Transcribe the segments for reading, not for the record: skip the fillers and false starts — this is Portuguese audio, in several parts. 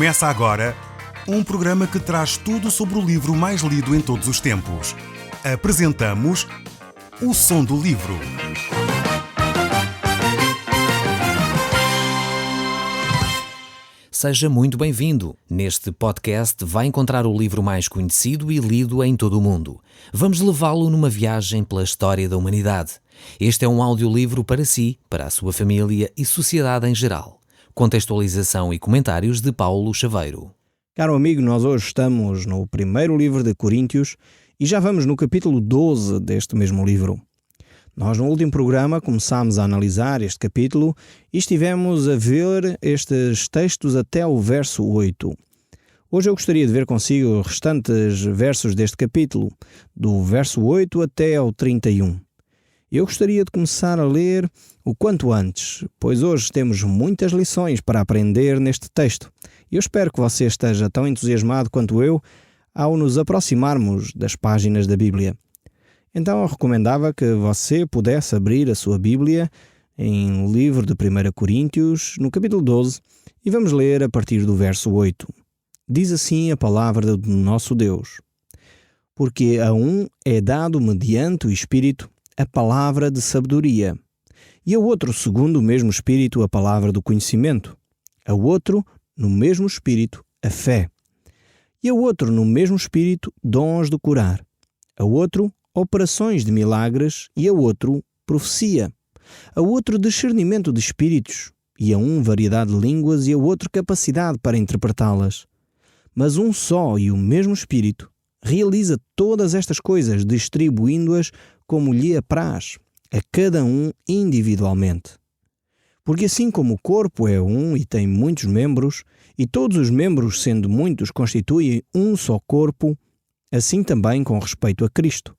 Começa agora um programa que traz tudo sobre o livro mais lido em todos os tempos. Apresentamos O Som do Livro. Seja muito bem-vindo. Neste podcast vai encontrar o livro mais conhecido e lido em todo o mundo. Vamos levá-lo numa viagem pela história da humanidade. Este é um audiolivro para si, para a sua família e sociedade em geral. Contextualização e comentários de Paulo Chaveiro. Caro amigo, nós hoje estamos no primeiro livro de Coríntios e já vamos no capítulo 12 deste mesmo livro. Nós no último programa começámos a analisar este capítulo e estivemos a ver estes textos até o verso 8. Hoje eu gostaria de ver consigo os restantes versos deste capítulo, do verso 8 até ao 31. Eu gostaria de começar a ler o quanto antes, pois hoje temos muitas lições para aprender neste texto. Eu espero que você esteja tão entusiasmado quanto eu ao nos aproximarmos das páginas da Bíblia. Então eu recomendava que você pudesse abrir a sua Bíblia em livro de 1 Coríntios, no capítulo 12, e vamos ler a partir do verso 8. Diz assim a palavra do nosso Deus: Porque a um é dado mediante o Espírito a palavra de sabedoria, e ao outro, segundo o mesmo Espírito, a palavra do conhecimento, ao outro, no mesmo Espírito, a fé, e ao outro, no mesmo Espírito, dons de curar, ao outro, operações de milagres, e ao outro, profecia, ao outro, discernimento de espíritos, e a um, variedade de línguas, e ao outro, capacidade para interpretá-las. Mas um só e o mesmo Espírito realiza todas estas coisas, distribuindo-as como lhe apraz, a cada um individualmente. Porque assim como o corpo é um e tem muitos membros, e todos os membros, sendo muitos, constituem um só corpo, assim também com respeito a Cristo.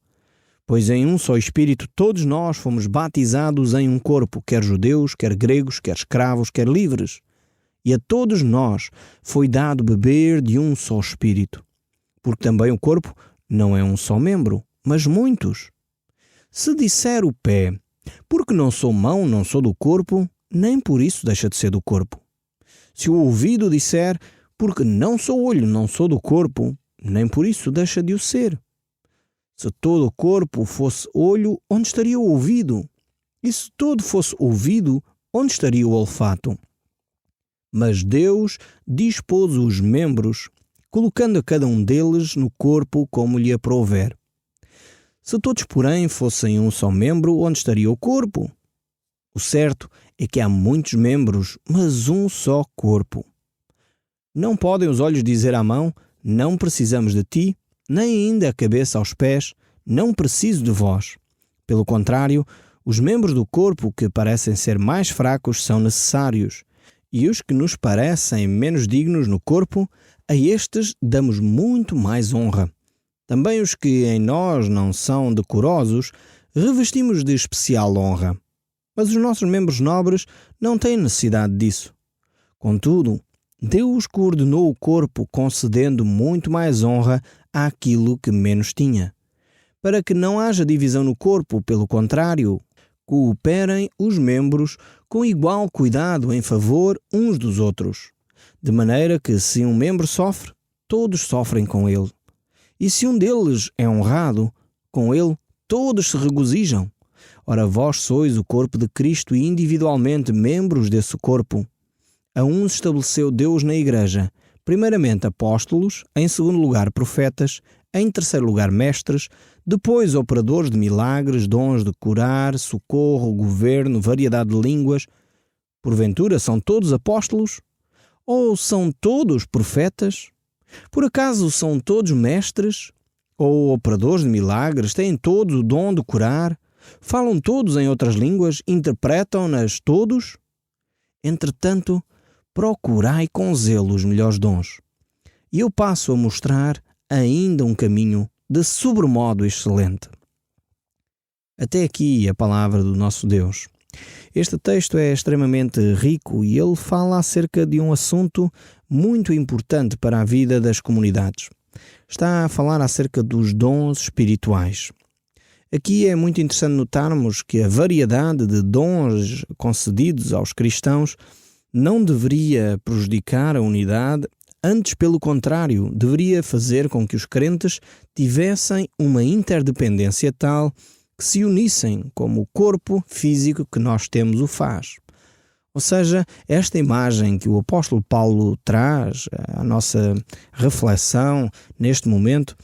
Pois em um só Espírito todos nós fomos batizados em um corpo, quer judeus, quer gregos, quer escravos, quer livres. E a todos nós foi dado beber de um só Espírito. Porque também o corpo não é um só membro, mas muitos. Se disser o pé, porque não sou mão, não sou do corpo, nem por isso deixa de ser do corpo. Se o ouvido disser, porque não sou olho, não sou do corpo, nem por isso deixa de o ser. Se todo o corpo fosse olho, onde estaria o ouvido? E se todo fosse ouvido, onde estaria o olfato? Mas Deus dispôs os membros, colocando a cada um deles no corpo como lhe aprouver. Se todos, porém, fossem um só membro, onde estaria o corpo? O certo é que há muitos membros, mas um só corpo. Não podem os olhos dizer à mão, não precisamos de ti, nem ainda a cabeça aos pés, não preciso de vós. Pelo contrário, os membros do corpo que parecem ser mais fracos são necessários, e os que nos parecem menos dignos no corpo, a estes damos muito mais honra. Também os que em nós não são decorosos, revestimos de especial honra. Mas os nossos membros nobres não têm necessidade disso. Contudo, Deus coordenou o corpo, concedendo muito mais honra àquilo que menos tinha, para que não haja divisão no corpo, pelo contrário, cooperem os membros com igual cuidado em favor uns dos outros, de maneira que se um membro sofre, todos sofrem com ele. E se um deles é honrado, com ele todos se regozijam. Ora, vós sois o corpo de Cristo e individualmente membros desse corpo. A uns estabeleceu Deus na igreja, primeiramente apóstolos, em segundo lugar profetas, em terceiro lugar mestres, depois operadores de milagres, dons de curar, socorro, governo, variedade de línguas. Porventura são todos apóstolos? Ou são todos profetas? Por acaso são todos mestres? Ou operadores de milagres? Têm todos o dom de curar? Falam todos em outras línguas? Interpretam-nas todos? Entretanto, procurai com zelo os melhores dons. E eu passo a mostrar ainda um caminho de sobremodo excelente. Até aqui a palavra do nosso Deus. Este texto é extremamente rico e ele fala acerca de um assunto muito importante para a vida das comunidades. Está a falar acerca dos dons espirituais. Aqui é muito interessante notarmos que a variedade de dons concedidos aos cristãos não deveria prejudicar a unidade, Antes, pelo contrário, deveria fazer com que os crentes tivessem uma interdependência tal que se unissem como o corpo físico que nós temos o faz. Ou seja, esta imagem que o apóstolo Paulo traz à nossa reflexão neste momento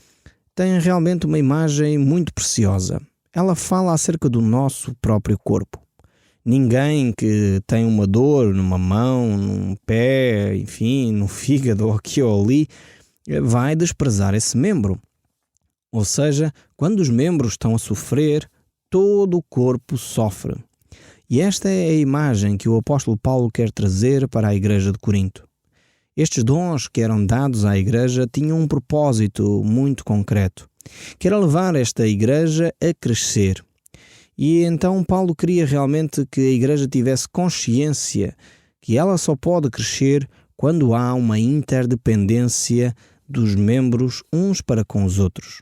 tem realmente uma imagem muito preciosa. Ela fala acerca do nosso próprio corpo. Ninguém que tem uma dor numa mão, num pé, enfim, no fígado ou aqui ou ali, vai desprezar esse membro. Ou seja, quando os membros estão a sofrer, todo o corpo sofre. E esta é a imagem que o apóstolo Paulo quer trazer para a igreja de Corinto. Estes dons que eram dados à igreja tinham um propósito muito concreto, que era levar esta igreja a crescer. E então Paulo queria realmente que a igreja tivesse consciência que ela só pode crescer quando há uma interdependência dos membros uns para com os outros.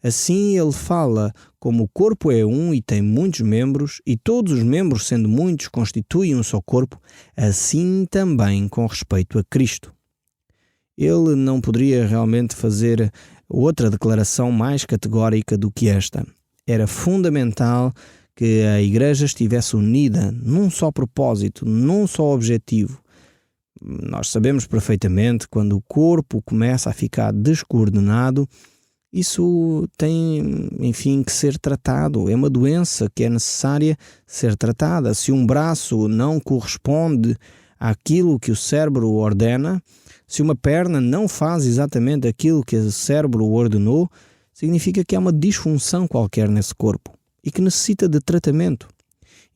Assim ele fala como o corpo é um e tem muitos membros, e todos os membros, sendo muitos, constituem um só corpo, assim também com respeito a Cristo. Ele não poderia realmente fazer outra declaração mais categórica do que esta. Era fundamental que a igreja estivesse unida num só propósito, num só objetivo. Nós sabemos perfeitamente quando o corpo começa a ficar descoordenado, isso tem, enfim, que ser tratado. É uma doença que é necessária ser tratada. Se um braço não corresponde àquilo que o cérebro ordena, se uma perna não faz exatamente aquilo que o cérebro ordenou, significa que há uma disfunção qualquer nesse corpo e que necessita de tratamento.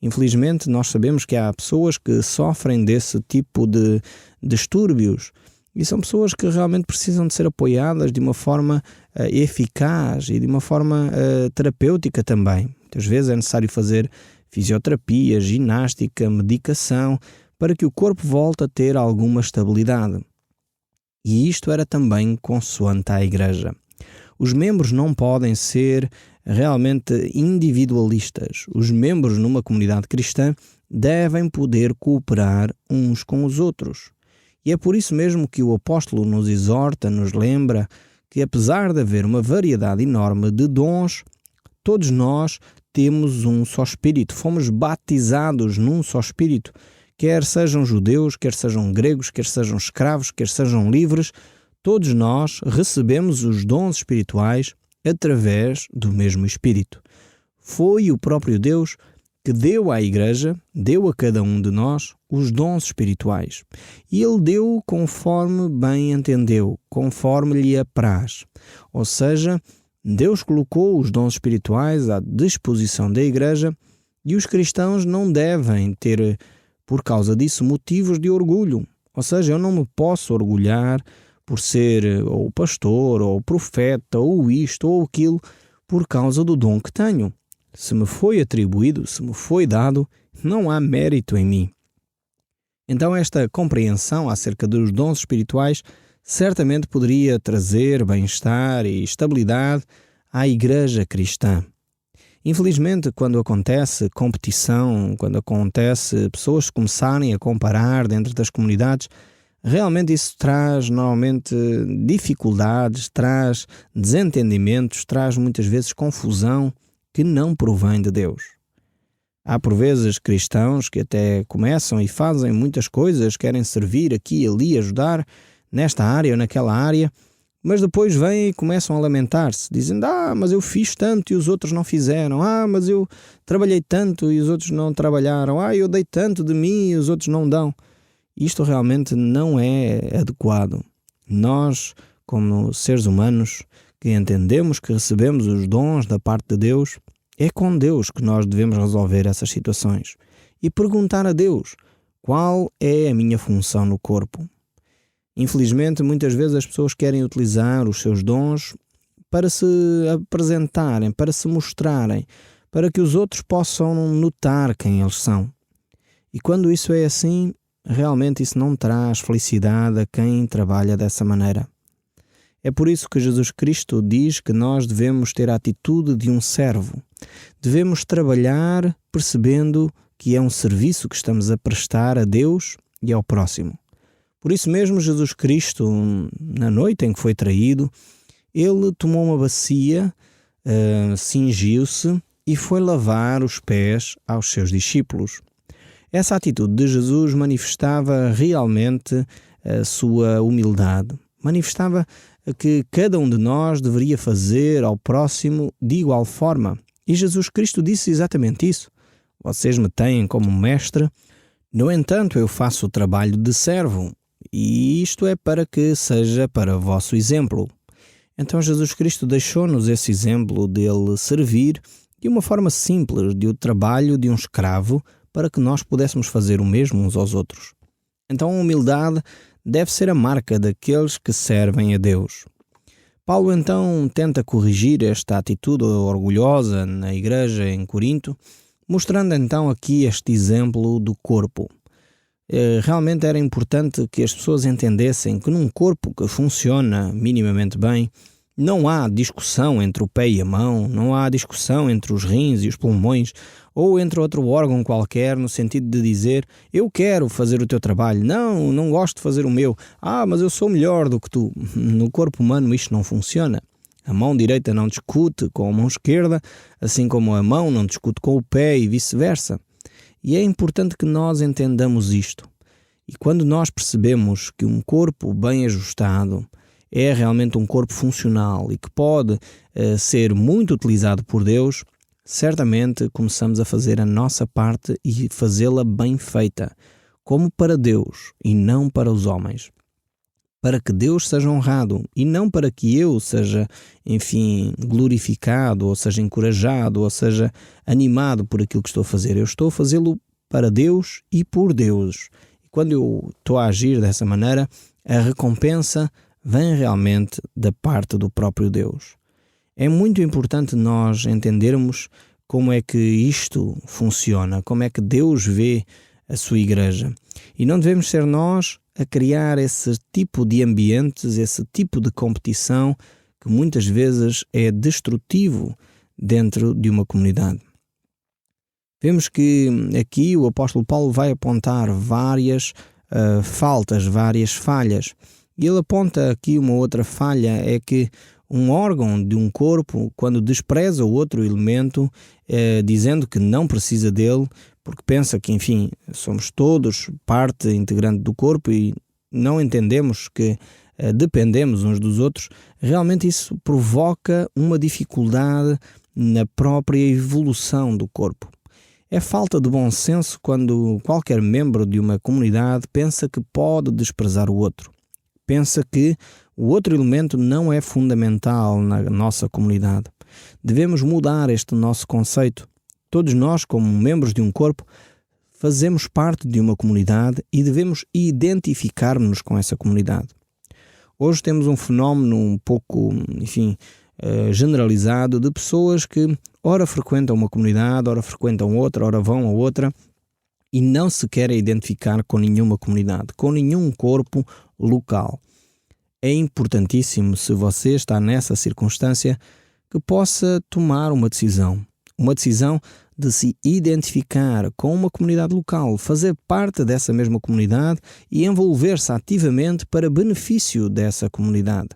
Infelizmente, nós sabemos que há pessoas que sofrem desse tipo de distúrbios e são pessoas que realmente precisam de ser apoiadas de uma forma eficaz e de uma forma terapêutica também. Muitas vezes é necessário fazer fisioterapia, ginástica, medicação, para que o corpo volte a ter alguma estabilidade. E isto era também consoante à igreja. Os membros não podem ser realmente individualistas. Os membros numa comunidade cristã devem poder cooperar uns com os outros. E é por isso mesmo que o apóstolo nos exorta, nos lembra que apesar de haver uma variedade enorme de dons, todos nós temos um só Espírito. Fomos batizados num só Espírito. Quer sejam judeus, quer sejam gregos, quer sejam escravos, quer sejam livres, todos nós recebemos os dons espirituais através do mesmo Espírito. Foi o próprio Deus que deu à igreja, deu a cada um de nós os dons espirituais. E Ele deu conforme bem entendeu, conforme lhe apraz. Ou seja, Deus colocou os dons espirituais à disposição da igreja e os cristãos não devem ter, por causa disso, motivos de orgulho. Ou seja, eu não me posso orgulhar por ser ou pastor, ou profeta, ou isto, ou aquilo, por causa do dom que tenho. Se me foi atribuído, se me foi dado, não há mérito em mim. Então esta compreensão acerca dos dons espirituais certamente poderia trazer bem-estar e estabilidade à igreja cristã. Infelizmente, quando acontece competição, quando acontece pessoas começarem a comparar dentro das comunidades, realmente isso traz normalmente dificuldades, traz desentendimentos, traz muitas vezes confusão que não provém de Deus. Há por vezes cristãos que até começam e fazem muitas coisas, querem servir aqui e ali, ajudar nesta área ou naquela área, mas depois vêm e começam a lamentar-se, dizendo: mas eu fiz tanto e os outros não fizeram, mas eu trabalhei tanto e os outros não trabalharam, eu dei tanto de mim e os outros não dão. Isto realmente não é adequado. Nós, como seres humanos, que entendemos que recebemos os dons da parte de Deus, é com Deus que nós devemos resolver essas situações e perguntar a Deus qual é a minha função no corpo. Infelizmente, muitas vezes as pessoas querem utilizar os seus dons para se apresentarem, para se mostrarem, para que os outros possam notar quem eles são. E quando isso é assim, realmente isso não traz felicidade a quem trabalha dessa maneira. É por isso que Jesus Cristo diz que nós devemos ter a atitude de um servo. Devemos trabalhar percebendo que é um serviço que estamos a prestar a Deus e ao próximo. Por isso mesmo, Jesus Cristo, na noite em que foi traído, ele tomou uma bacia, cingiu-se e foi lavar os pés aos seus discípulos. Essa atitude de Jesus manifestava realmente a sua humildade, manifestava que cada um de nós deveria fazer ao próximo de igual forma. E Jesus Cristo disse exatamente isso. Vocês me têm como mestre, no entanto eu faço o trabalho de servo, e isto é para que seja para vosso exemplo. Então Jesus Cristo deixou-nos esse exemplo dele servir de uma forma simples, de o trabalho de um escravo, para que nós pudéssemos fazer o mesmo uns aos outros. Então a humildade deve ser a marca daqueles que servem a Deus. Paulo então tenta corrigir esta atitude orgulhosa na igreja em Corinto, mostrando então aqui este exemplo do corpo. Realmente era importante que as pessoas entendessem que num corpo que funciona minimamente bem, não há discussão entre o pé e a mão, não há discussão entre os rins e os pulmões, ou entre outro órgão qualquer, no sentido de dizer, eu quero fazer o teu trabalho, não gosto de fazer o meu, mas eu sou melhor do que tu. No corpo humano isto não funciona. A mão direita não discute com a mão esquerda, assim como a mão não discute com o pé e vice-versa. E é importante que nós entendamos isto. E quando nós percebemos que um corpo bem ajustado é realmente um corpo funcional e que pode ser muito utilizado por Deus, certamente começamos a fazer a nossa parte e fazê-la bem feita, como para Deus e não para os homens. Para que Deus seja honrado e não para que eu seja, glorificado, ou seja encorajado, ou seja animado por aquilo que estou a fazer. Eu estou a fazê-lo para Deus e por Deus. E quando eu estou a agir dessa maneira, a recompensa vem realmente da parte do próprio Deus. É muito importante nós entendermos como é que isto funciona, como é que Deus vê a sua igreja. E não devemos ser nós a criar esse tipo de ambientes, esse tipo de competição que muitas vezes é destrutivo dentro de uma comunidade. Vemos que aqui o apóstolo Paulo vai apontar várias faltas, várias falhas. E ele aponta aqui uma outra falha, é que um órgão de um corpo, quando despreza o outro elemento, dizendo que não precisa dele, porque pensa que, somos todos parte integrante do corpo e não entendemos que dependemos uns dos outros, realmente isso provoca uma dificuldade na própria evolução do corpo. É falta de bom senso quando qualquer membro de uma comunidade pensa que pode desprezar o outro. Pensa que o outro elemento não é fundamental na nossa comunidade. Devemos mudar este nosso conceito. Todos nós, como membros de um corpo, fazemos parte de uma comunidade e devemos identificar-nos com essa comunidade. Hoje temos um fenómeno um pouco, generalizado de pessoas que ora frequentam uma comunidade, ora frequentam outra, ora vão a outra e não se querem identificar com nenhuma comunidade, com nenhum corpo local. É importantíssimo, se você está nessa circunstância, que possa tomar uma decisão de se identificar com uma comunidade local, fazer parte dessa mesma comunidade e envolver-se ativamente para benefício dessa comunidade.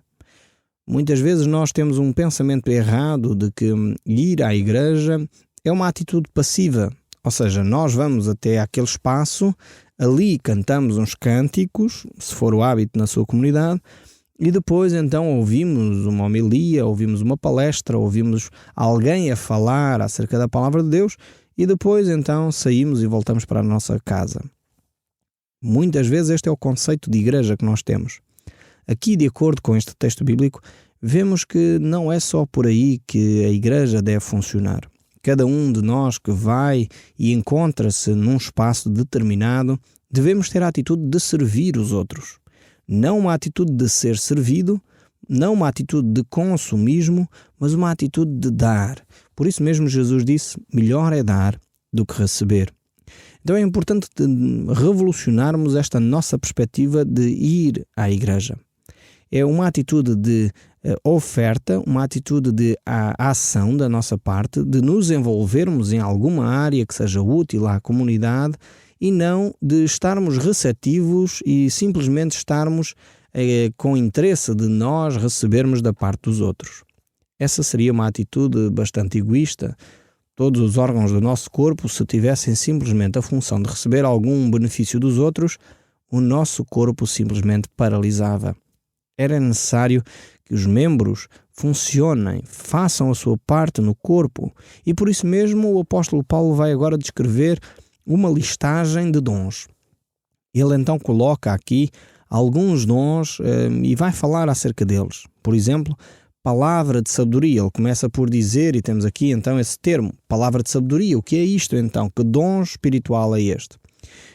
Muitas vezes nós temos um pensamento errado de que ir à igreja é uma atitude passiva, ou seja, nós vamos até aquele espaço, ali cantamos uns cânticos, se for o hábito na sua comunidade, e depois então ouvimos uma homilia, ouvimos uma palestra, ouvimos alguém a falar acerca da palavra de Deus e depois então saímos e voltamos para a nossa casa. Muitas vezes este é o conceito de igreja que nós temos. Aqui, de acordo com este texto bíblico, vemos que não é só por aí que a igreja deve funcionar. Cada um de nós que vai e encontra-se num espaço determinado, devemos ter a atitude de servir os outros. Não uma atitude de ser servido, não uma atitude de consumismo, mas uma atitude de dar. Por isso mesmo Jesus disse, melhor é dar do que receber. Então é importante revolucionarmos esta nossa perspectiva de ir à igreja. É uma atitude de oferta, uma atitude de ação da nossa parte, de nos envolvermos em alguma área que seja útil à comunidade e não de estarmos receptivos e simplesmente estarmos com interesse de nós recebermos da parte dos outros. Essa seria uma atitude bastante egoísta. Todos os órgãos do nosso corpo, se tivessem simplesmente a função de receber algum benefício dos outros, o nosso corpo simplesmente paralisava. Era necessário que os membros funcionem, façam a sua parte no corpo. E por isso mesmo o apóstolo Paulo vai agora descrever uma listagem de dons. Ele então coloca aqui alguns dons e vai falar acerca deles. Por exemplo, palavra de sabedoria. Ele começa por dizer, e temos aqui então esse termo, palavra de sabedoria. O que é isto então? Que dom espiritual é este?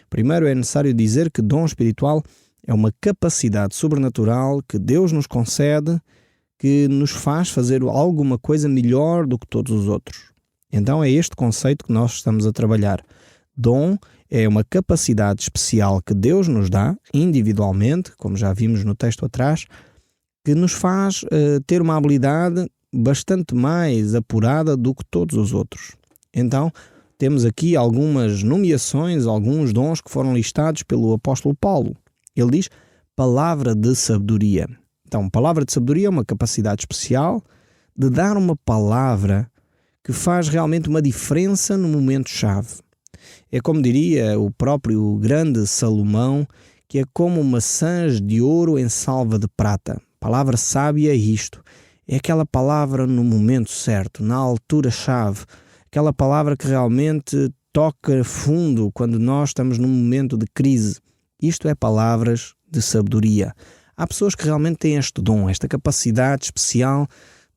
Primeiro é necessário dizer que dom espiritual é uma capacidade sobrenatural que Deus nos concede, que nos faz fazer alguma coisa melhor do que todos os outros. Então é este conceito que nós estamos a trabalhar. Dom é uma capacidade especial que Deus nos dá, individualmente, como já vimos no texto atrás, que nos faz ter uma habilidade bastante mais apurada do que todos os outros. Então, temos aqui algumas nomeações, alguns dons que foram listados pelo apóstolo Paulo. Ele diz palavra de sabedoria. Então, palavra de sabedoria é uma capacidade especial de dar uma palavra que faz realmente uma diferença no momento-chave. É como diria o próprio grande Salomão, que é como maçãs de ouro em salva de prata. Palavra sábia é isto. É aquela palavra no momento certo, na altura-chave. Aquela palavra que realmente toca fundo quando nós estamos num momento de crise. Isto é palavras de sabedoria. Há pessoas que realmente têm este dom, esta capacidade especial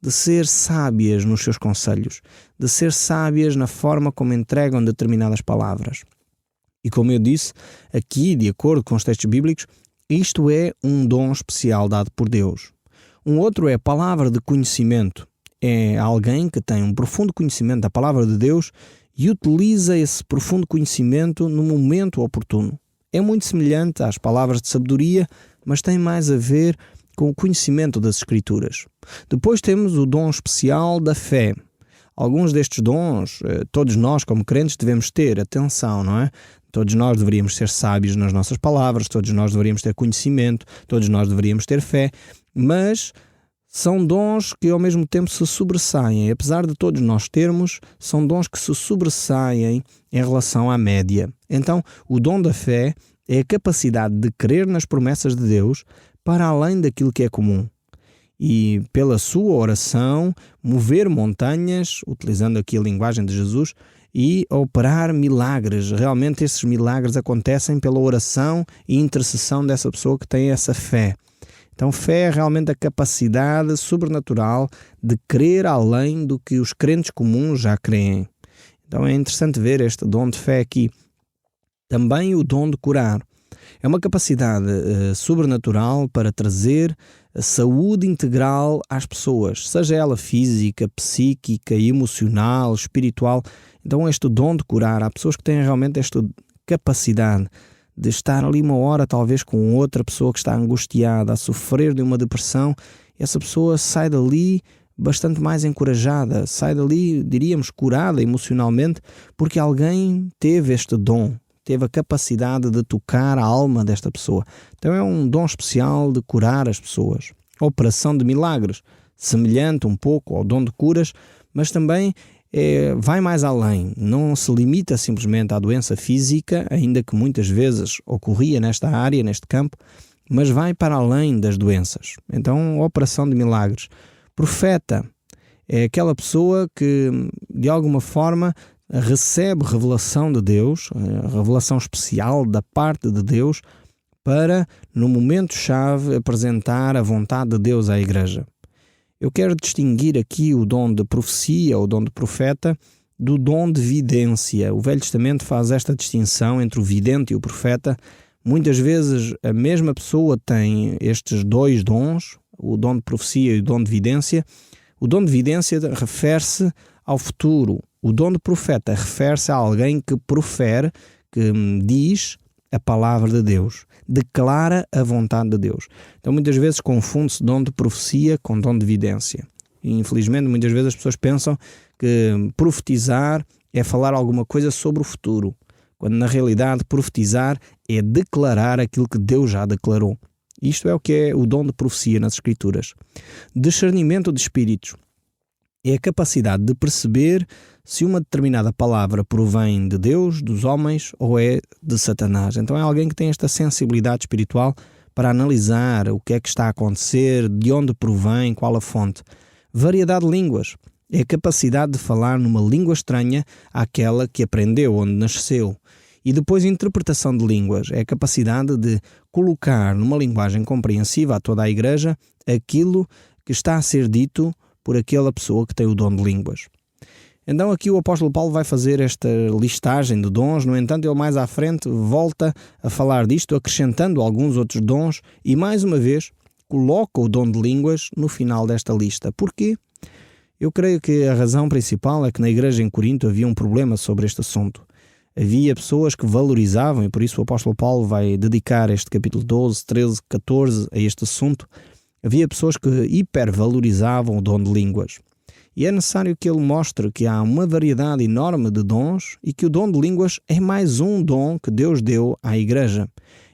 de ser sábias nos seus conselhos, de ser sábias na forma como entregam determinadas palavras. E como eu disse, aqui, de acordo com os textos bíblicos, isto é um dom especial dado por Deus. Um outro é a palavra de conhecimento. É alguém que tem um profundo conhecimento da palavra de Deus e utiliza esse profundo conhecimento no momento oportuno. É muito semelhante às palavras de sabedoria, mas tem mais a ver com o conhecimento das Escrituras. Depois temos o dom especial da fé. Alguns destes dons, todos nós como crentes devemos ter, atenção, não é? Todos nós deveríamos ser sábios nas nossas palavras, todos nós deveríamos ter conhecimento, todos nós deveríamos ter fé, mas são dons que ao mesmo tempo se sobressaem. Apesar de todos nós termos, são dons que se sobressaem em relação à média. Então, o dom da fé é a capacidade de crer nas promessas de Deus para além daquilo que é comum. E pela sua oração, mover montanhas, utilizando aqui a linguagem de Jesus, e operar milagres. Realmente esses milagres acontecem pela oração e intercessão dessa pessoa que tem essa fé. Então fé é realmente a capacidade sobrenatural de crer além do que os crentes comuns já creem. Então é interessante ver este dom de fé aqui. Também o dom de curar. É uma capacidade sobrenatural para trazer saúde integral às pessoas, seja ela física, psíquica, emocional, espiritual. Então este dom de curar, há pessoas que têm realmente esta capacidade de estar ali uma hora talvez com outra pessoa que está angustiada, a sofrer de uma depressão, e essa pessoa sai dali bastante mais encorajada, sai dali, diríamos, curada emocionalmente, porque alguém teve este dom, teve a capacidade de tocar a alma desta pessoa. Então é um dom especial de curar as pessoas. A operação de milagres, semelhante um pouco ao dom de curas, mas também vai mais além, não se limita simplesmente à doença física, ainda que muitas vezes ocorria nesta área, neste campo, mas vai para além das doenças. Então, a operação de milagres. Profeta é aquela pessoa que, de alguma forma, recebe revelação de Deus, revelação especial da parte de Deus, para, no momento-chave, apresentar a vontade de Deus à igreja. Eu quero distinguir aqui o dom de profecia, o dom de profeta, do dom de vidência. O Velho Testamento faz esta distinção entre o vidente e o profeta. Muitas vezes a mesma pessoa tem estes dois dons, o dom de profecia e o dom de vidência. O dom de vidência refere-se ao futuro. O dom de profeta refere-se a alguém que profere, que diz a palavra de Deus, declara a vontade de Deus. Então muitas vezes confunde-se dom de profecia com dom de vidência. E infelizmente muitas vezes as pessoas pensam que profetizar é falar alguma coisa sobre o futuro, quando na realidade profetizar é declarar aquilo que Deus já declarou. Isto é o que é o dom de profecia nas Escrituras. Discernimento de espíritos é a capacidade de perceber se uma determinada palavra provém de Deus, dos homens ou é de Satanás. Então é alguém que tem esta sensibilidade espiritual para analisar o que é que está a acontecer, de onde provém, qual a fonte. Variedade de línguas é a capacidade de falar numa língua estranha àquela que aprendeu, onde nasceu. E depois interpretação de línguas é a capacidade de colocar numa linguagem compreensível a toda a igreja aquilo que está a ser dito por aquela pessoa que tem o dom de línguas. Então aqui o apóstolo Paulo vai fazer esta listagem de dons, no entanto ele mais à frente volta a falar disto, acrescentando alguns outros dons e mais uma vez coloca o dom de línguas no final desta lista. Porquê? Eu creio que a razão principal é que na igreja em Corinto havia um problema sobre este assunto. Havia pessoas que valorizavam, e por isso o apóstolo Paulo vai dedicar este capítulo 12, 13, 14 a este assunto. Havia pessoas que hipervalorizavam o dom de línguas. E é necessário que ele mostre que há uma variedade enorme de dons e que o dom de línguas é mais um dom que Deus deu à igreja.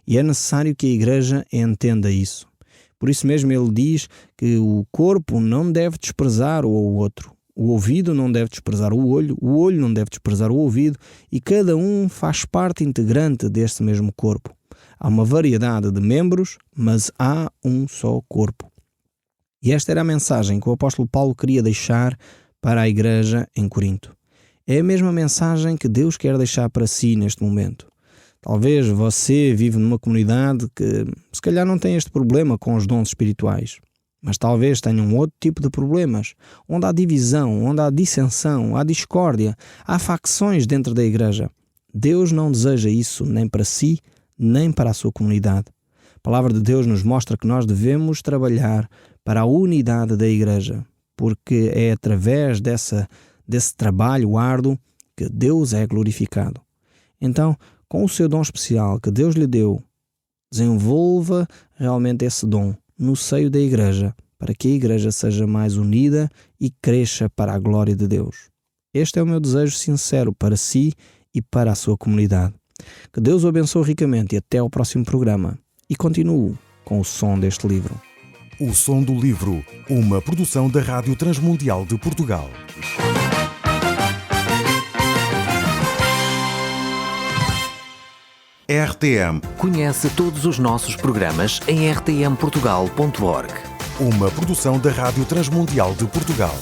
E é necessário que a igreja entenda isso. Por isso mesmo ele diz que o corpo não deve desprezar o outro. O ouvido não deve desprezar o olho não deve desprezar o ouvido e cada um faz parte integrante deste mesmo corpo. Há uma variedade de membros, mas há um só corpo. E esta era a mensagem que o apóstolo Paulo queria deixar para a igreja em Corinto. É a mesma mensagem que Deus quer deixar para si neste momento. Talvez você vive numa comunidade que se calhar não tem este problema com os dons espirituais, mas talvez tenha um outro tipo de problemas, onde há divisão, onde há dissensão, há discórdia, há facções dentro da igreja. Deus não deseja isso nem para si, nem para a sua comunidade. A palavra de Deus nos mostra que nós devemos trabalhar para a unidade da igreja, porque é através desse trabalho árduo que Deus é glorificado. Então, com o seu dom especial que Deus lhe deu, desenvolva realmente esse dom no seio da igreja, para que a igreja seja mais unida e cresça para a glória de Deus. Este é o meu desejo sincero para si e para a sua comunidade. Que Deus o abençoe ricamente e até ao próximo programa. E continuo com o som deste livro. O Som do Livro, uma produção da Rádio Transmundial de Portugal. RTM. Conhece todos os nossos programas em rtmportugal.org. Uma produção da Rádio Transmundial de Portugal.